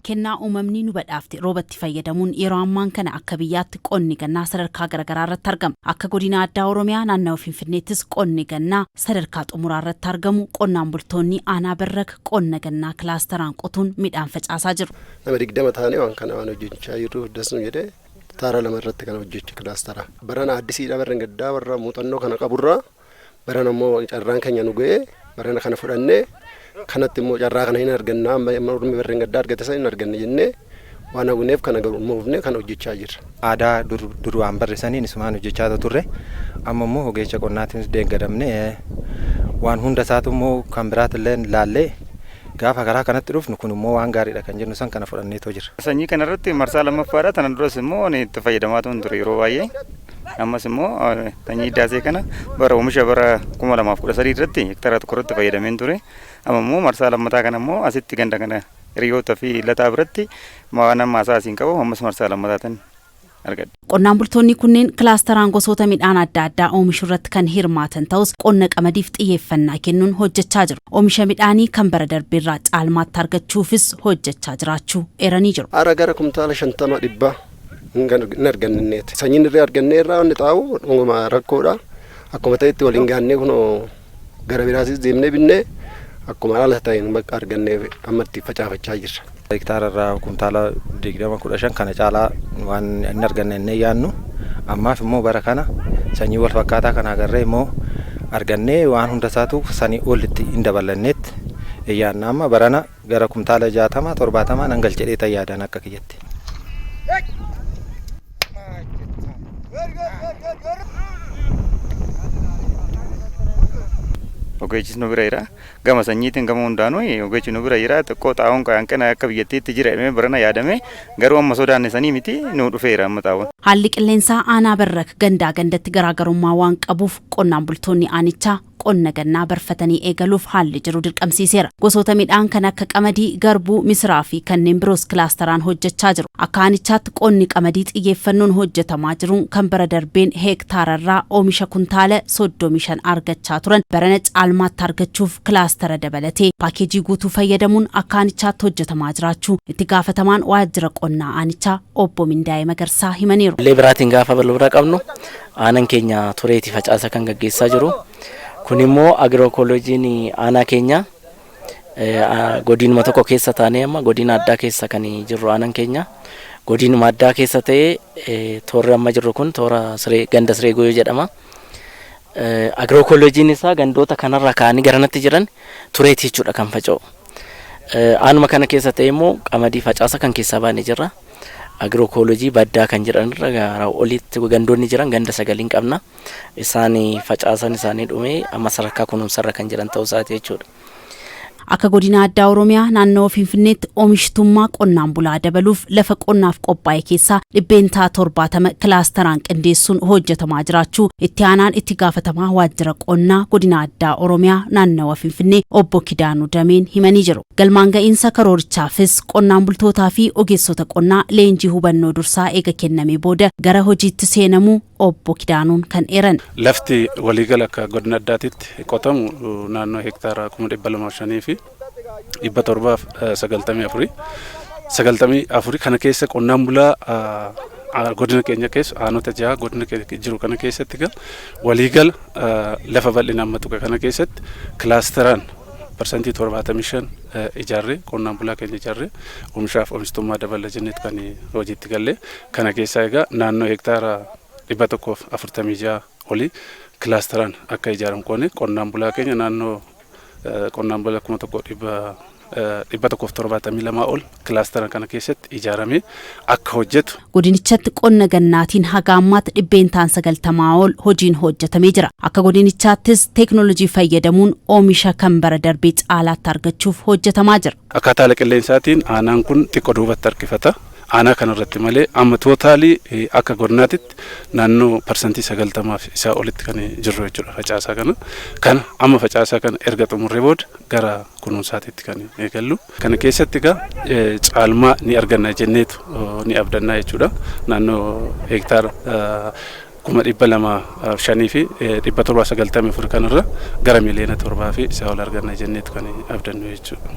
kennaa uumamni nu badhaafte roobatti fayyadamuun yeroo ammaan kana akka biyyaatti qonni gannaa sadarkaa garaagaraa irratti argama. Akka godina addaa Oromiyaa naannawaa Finfinneettis qonni gannaa sadarkaa xumuraa irratti argamu qonnaan bultoonni aanaa Barrak qonna gannaa kilaasteraan qotuun midhaan facaasaa jiru. Nama 20 taanee waan kana waan hojjechaa jirru dasnu jedhee taara lama irratti kan hojjechuu kilaastera. Barana addisiidha barran gaddaa warra muuxannoo kana qaburraa barana immoo carraan keenya nu ga'ee barana kana fudhannee kanatti immoo carraa kana hin argannaa mormi barreen gaddaa argate san hin arganne jennee waan hawwineef kana garummoofne kan hojjechaa jirra. Aadaa duraan barreessaniin isumaan hojjechaa turre amma immoo ogeessa qonnaatiin deeggaramne waan hunda isaatu immoo kan biraatillee laallee gaafa karaa kanatti dhufnu kun immoo waan gaariidha kan jennu san kana fudhanneetoo jira. Sanyii kanarratti marsaa lammaffaadha tan duras immoo itti fayyadamaa ture yeroo baay'ee. Ammas immoo sanyii daasee kana bara oomisha bara 2013 irratti hektaara tokko irratti fayyadameen ture. Amma immoo marsaa lammataa kana immoo asitti ganda kana hiriyoota fi lataa biratti waan maasaa asiin qabu ammas marsaa lammataatiin argadde. Qonnaan bultoonni kunneen kilaasteraan gosoota midhaan adda addaa oomishuu irratti kan hirmaatan ta'us qonna qamadiif xiyyeeffannaa kennuun hojjechaa jiru. Oomisha midhaanii kan bara darbeerraa caalmaatti argachuufis hojjechaa jiraachuu eeranii jiru. Ara gara kumtaala 50 dhibbaa hin arganneeti. Sanyiin irraa argannee irraa wanni xaa'u dhunguma rakkoodha. Akkuma ta'etti waliin gaannee kunoo gara biraatis deemnee binnee akkuma haala ta'een bakka argannee ammatti facaafachaa jirra. Hektaara irraa kumtaala 20-15 kana caalaa waan hin arganne inni yaannu ammaaf immoo bara kana sanyii wal fakkaataa kana agarree immoo argannee waan hunda isaatu sanii olitti hin dabalanneetti yaanna amma barana gara kumtaala 60-70 nan galchedhee tayyaadan akka kiyyatti. Ogeessi nu bira jira. Gama sanyiitiin gama hundaanuu ogeessi nu bira jira. Xiqqoo xaa'uun hanqina akka biyyattiitti jira jedhamee barana yaadame garuu amma sodaanne sanii miti nu dhufeera amma xaa'uun. Haalli qilleensaa aanaa Barrak gandaa gandatti garaagarummaa waan qabuuf qonnaan bultoonni aanichaa qonna gannaa barfatanii eegaluuf haalli jiru dirqamsiiseera. Gosoota midhaan kan akka qamadii, garbuu, misiraa fi kanneen biroos kilaasteraan hojjechaa jiru. Akka aanichaatti qonni qamadii xiyyeeffannoon hojjetamaa jiruun kan bara darbeen hektaararraa oomisha kuntaala 35 argachaa turan barana caalmaatti argachuuf kilaastera dabalatee paakeejii guutuu fayyadamuun akka aanichaatti hojjetamaa jiraachuu itti gaafatamaan waajjira qonnaa aanichaa obbo Mindaa'ee Magarsaa himaniiru. Leebiraatiin gaafa balbala qabnu aanan keenya tureetii facaasa kan gaggeessaa jiru. Kun immoo agirookooloojiin aanaa keenya godinuma tokko keessa taanee amma godina addaa keessa kan jirru aanan keenya godinuma addaa keessa ta'ee toorri amma jirru kun toora ganda siree goyoo jedhama. Agirookooloojiin isaa gandoota kanarraa ka'anii garanatti jiran tureetii jechuudha kan faca'u. Aanuma kana keessa ta'ee immoo qamadii facaasa kan keessaa baanee jirra. Agirookooloojii baddaa kan jedhan irra gara olitti gandoonni jiran ganda 9 qabna. Isaan facaasan isaanii dhumee amma sadarkaa kunuunsarra kan jiran ta'uu isaati jechuudha. Akka godina addaa Oromiyaa naannoo Finfinneetti oomishtummaa qonnaan bulaa dabaluuf lafa qonnaaf qophaa'e keessaa 70 kilaasteraan qindeessuun hojjetamaa jiraachuu itti aanaan itti gaafatamaa waajjira qonnaa godina addaa Oromiyaa naannawaa Finfinnee obbo Kidaanuu Dameen himanii jiru. Galmaan ga'iinsa karoorichaafis qonnaan bultootaa fi ogeessota qonnaa leenjii hubannoo dursaa eega kennamee booda gara hojiitti seenamuu obbo Kidaanuun kan eeran. Lafti waliigala akka godina addaatitti qotamu naannoo hektaara 2,205 fi 794 kana keessa qonnaan bulaa godina keenya keessa aanota 6 godina jiru kana keessatti waliigala lafa bal'ina amma tuqe kana keessatti kilaasteraan persentii 75 ijaarree qonnaan bulaa keenya ijaarree oomishaaf oomishtummaa dabala jenneet kan hojiitti galle kana keessaa egaa naannoo hektaara 146 olii kilaasteraan akka ijaaram koone qonnaan bulaa keenya naannoo qonnaan bulaa 172 ol kilaasteraan kana keessatti ijaaramee akka hojjetu. Godinichatti qonna gannaatiin haga ammaatti 90 ol hojiin hojjetamee jira. Akka godinichaattis teeknooloojii fayyadamuun oomisha kan bara darbee caalaatti argachuuf hojjetamaa jira. Akkaataa haala qilleensaatiin aanaan kun xiqqoo duubatti harkifata. Aanaa kanarratti malee amma tootaalii akka godinaatitti naannoo persentii 90 isaa olitti kan jirru jechuudha facaasaa kana. Kana amma facaasaa kana erga xumurree booda gara kunuunsaatiitti kan eegallu. Kana keessatti caalmaa ni arganna jenneetu ni abdannaa jechuudha. Naannoo hektaara 205 fi 794 kanarra gara miliyoona 7 fi isaa ol arganna jenneetu kan abdannu jechuudha.